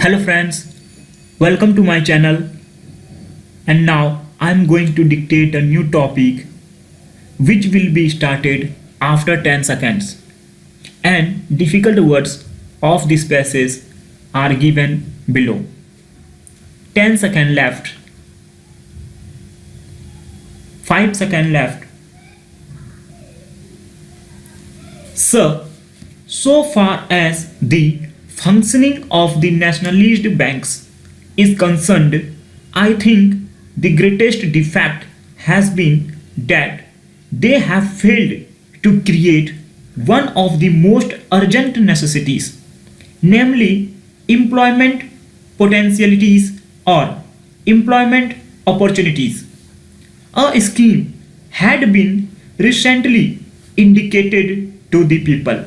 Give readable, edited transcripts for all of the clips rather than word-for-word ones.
Hello friends, welcome to my channel, and now I am going to dictate a new topic which will be started after 10 seconds, and difficult words of this passage are given below. 10 seconds left, 5 seconds left. So far as the functioning of the nationalist banks is concerned, I think the greatest defect has been that they have failed to create one of the most urgent necessities, namely employment potentialities or employment opportunities. A scheme had been recently indicated to the people,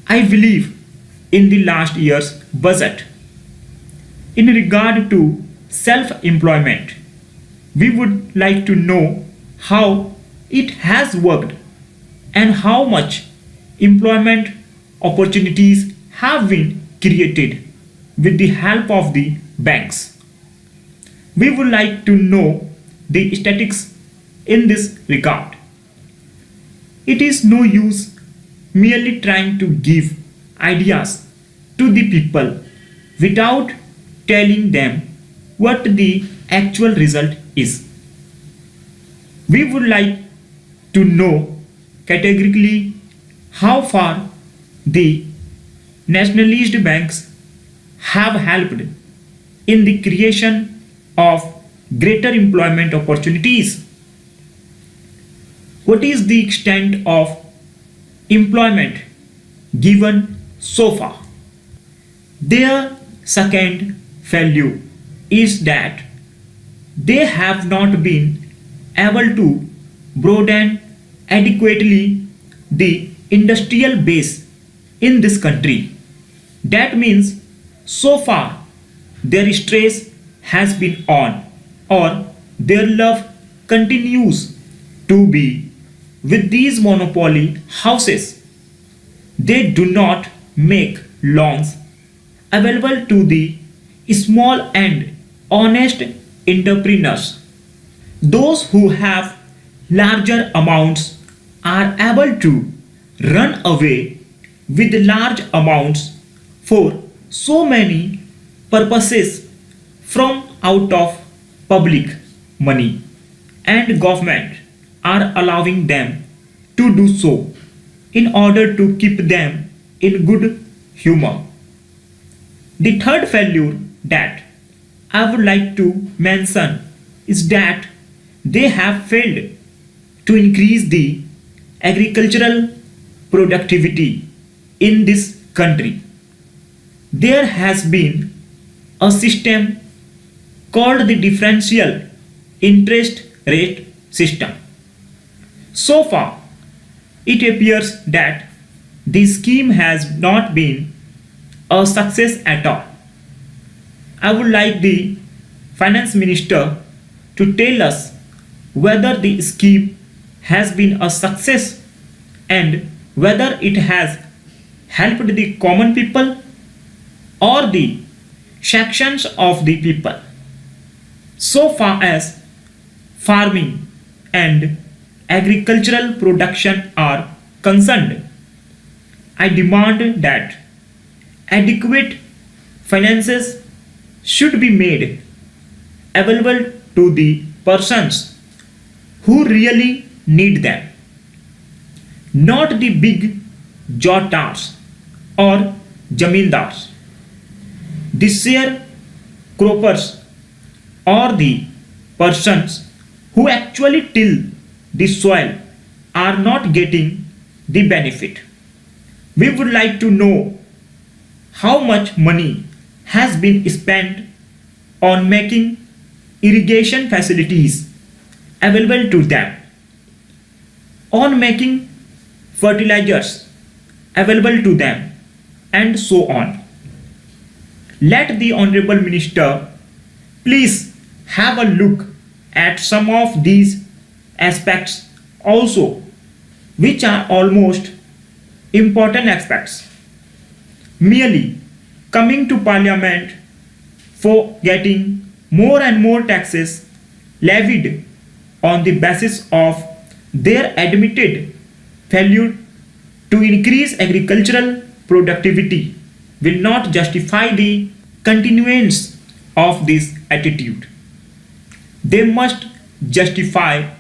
I believe, in the last year's budget. In regard to self-employment, we would like to know how it has worked and how much employment opportunities have been created with the help of the banks. We would like to know the statistics in this regard. It is no use merely trying to give ideas to the people without telling them what the actual result is. We would like to know categorically how far the nationalist banks have helped in the creation of greater employment opportunities. What is the extent of employment given so far? Their second failure is that they have not been able to broaden adequately the industrial base in this country. That means so far their stress has been on, or their love continues to be with these monopoly houses. They do not make loans available to the small and honest entrepreneurs. Those who have larger amounts are able to run away with large amounts for so many purposes from out of public money, and government are allowing them to do so in order to keep them in good humor. The third failure that I would like to mention is that they have failed to increase the agricultural productivity in this country. There has been a system called the differential interest rate system. So far, it appears that the scheme has not been a success at all. I would like the finance minister to tell us whether the scheme has been a success and whether it has helped the common people or the sections of the people. So far as farming and agricultural production are concerned, I demand that adequate finances should be made available to the persons who really need them, not the big Jotdars or Zamindars, the sharecroppers, or the persons who actually till the soil are not getting the benefit. We would like to know how much money has been spent on making irrigation facilities available to them, on making fertilizers available to them, and so on. Let the Honorable Minister please have a look at some of these aspects also, which are almost important aspects. Merely coming to parliament for getting more and more taxes levied on the basis of their admitted failure to increase agricultural productivity will not justify the continuance of this attitude. They must justify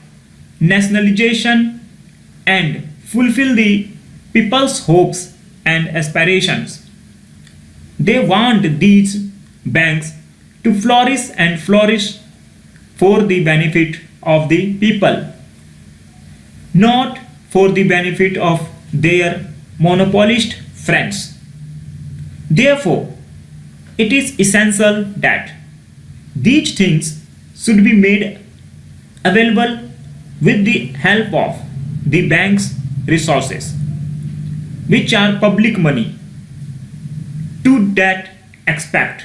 nationalization and fulfill the people's hopes and aspirations. They want these banks to flourish and flourish for the benefit of the people, not for the benefit of their monopolist friends. Therefore, it is essential that these things should be made available with the help of the bank's resources, which are public money. To that expect,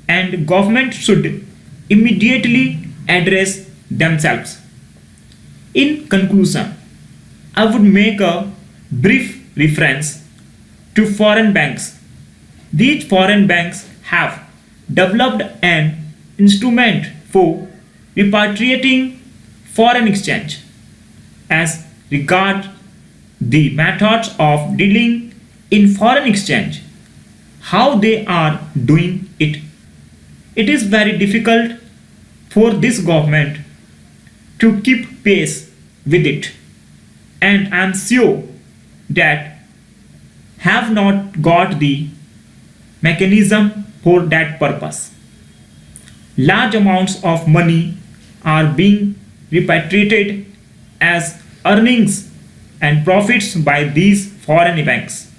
and government should immediately address themselves. In conclusion, I would make a brief reference to foreign banks. These foreign banks have developed an instrument for repatriating foreign exchange. As regards the methods of dealing in foreign exchange, how they are doing it, it is very difficult for this government to keep pace with it, and I am sure that have not got the mechanism for that purpose. Large amounts of money are being repatriated as earnings and profits by these foreign banks.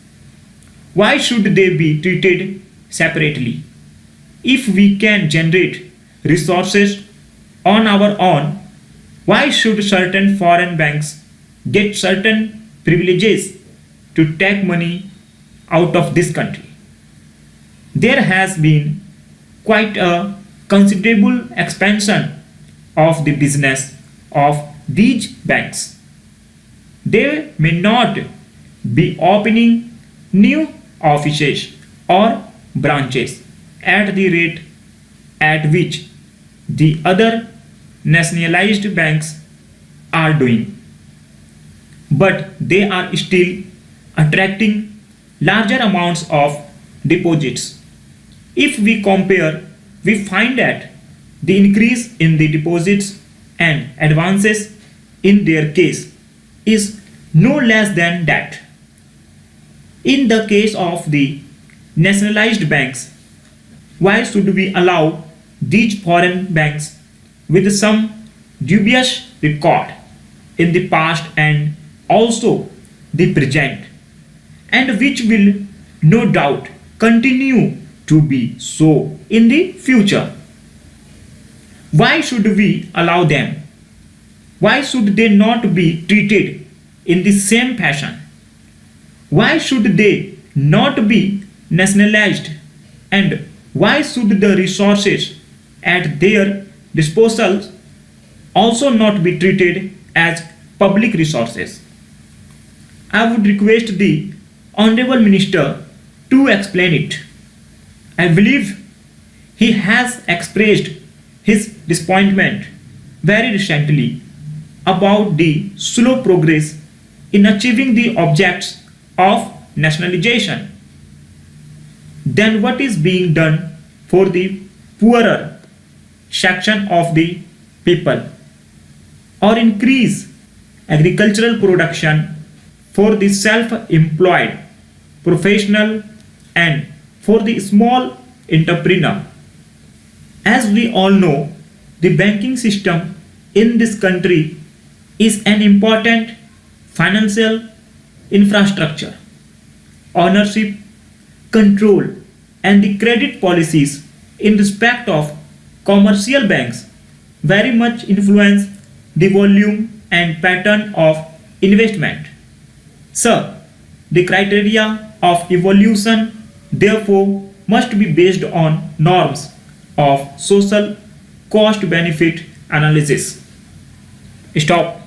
Why should they be treated separately? If we can generate resources on our own, why should certain foreign banks get certain privileges to take money out of this country? There has been quite a considerable expansion of the business of these banks. They may not be opening new offices or branches at the rate at which the other nationalized banks are doing, but they are still attracting larger amounts of deposits. If we compare, we find that the increase in the deposits and advances in their case is no less than that. In the case of the nationalized banks, why should we allow these foreign banks with some dubious record in the past and also the present, and which will no doubt continue to be so in the future? Why should we allow them? Why should they not be treated in the same fashion? Why should they not be nationalized? And why should the resources at their disposal also not be treated as public resources? I would request the Honorable Minister to explain it. I believe he has expressed his disappointment very recently about the slow progress in achieving the objects of nationalization. Then what is being done for the poorer section of the people, or increase agricultural production for the self-employed professional and for the small entrepreneur? As we all know, the banking system in this country is an important financial infrastructure. Ownership, control, and the credit policies in respect of commercial banks very much influence the volume and pattern of investment. Sir, the criteria of evolution therefore must be based on norms of social cost benefit analysis. Stop.